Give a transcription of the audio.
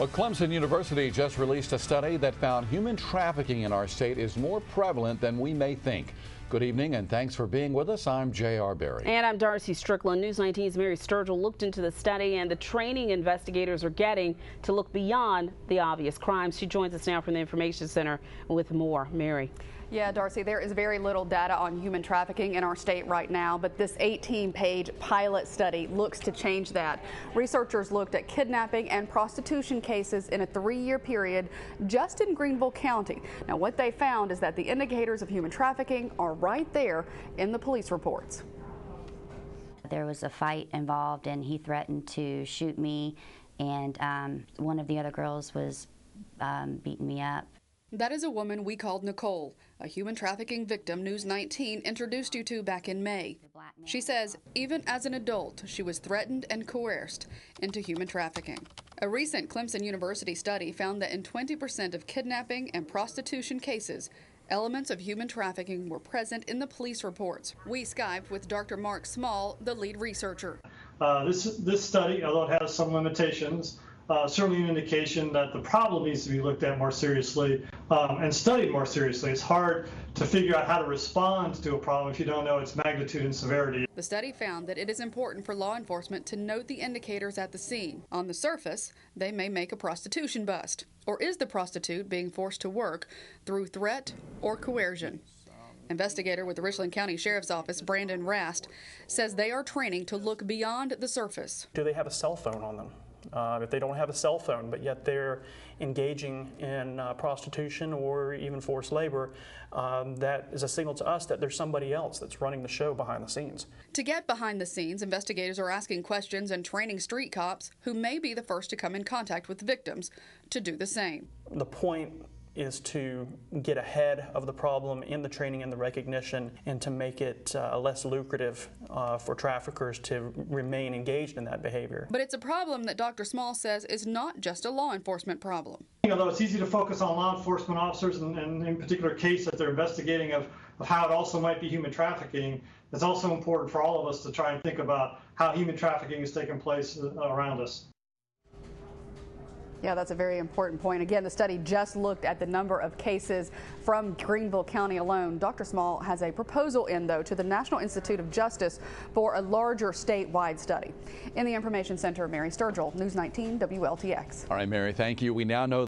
Well, Clemson University just released a study that found human trafficking in our state is more prevalent than we may think. Good evening and thanks for being with us. I'm J.R. Berry. And I'm Darcy Strickland. News 19's Mary Sturgill looked into the study and the training investigators are getting to look beyond the obvious crimes. She joins us now from the Information Center with more. Mary. Yeah, Darcy, there is very little data on human trafficking in our state right now, but this 18-page pilot study looks to change that. Researchers looked at kidnapping and prostitution cases in a 3-year period just in Greenville County. Now, what they found is that the indicators of human trafficking are right there in the police reports. There was a fight involved and he threatened to shoot me, and one of the other girls was beating me up. That is a woman we called Nicole, a human trafficking victim News 19 introduced you to back in May. She says even as an adult, she was threatened and coerced into human trafficking. A recent Clemson University study found that in 20% of kidnapping and prostitution cases, elements of human trafficking were present in the police reports. We Skyped with Dr. Mark Small, the lead researcher. This study, although it has some limitations, certainly an indication that the problem needs to be looked at more seriously and studied more seriously. It's hard to figure out how to respond to a problem if you don't know its magnitude and severity. The study found that it is important for law enforcement to note the indicators at the scene. On the surface, they may make a prostitution bust. Or is the prostitute being forced to work through threat or coercion? Investigator with the Richland County Sheriff's Office, Brandon Rast, says they are training to look beyond the surface. Do they have a cell phone on them? If they don't have a cell phone, but yet they're engaging in prostitution or even forced labor, that is a signal to us that there's somebody else that's running the show behind the scenes. To get behind the scenes, investigators are asking questions and training street cops who may be the first to come in contact with victims to do the same. The point is to get ahead of the problem in the training and the recognition, and to make it less lucrative for traffickers to remain engaged in that behavior. But it's a problem that Dr. Small says is not just a law enforcement problem. Although it's easy to focus on law enforcement officers and in particular case that they're investigating of how it also might be human trafficking, it's also important for all of us to try and think about how human trafficking is taking place around us. Yeah, that's a very important point. Again, the study just looked at the number of cases from Greenville County alone. Dr. Small has a proposal in, though, to the National Institute of Justice for a larger statewide study. In the Information Center, Mary Sturgill, News 19 WLTX. All right, Mary, thank you. We now know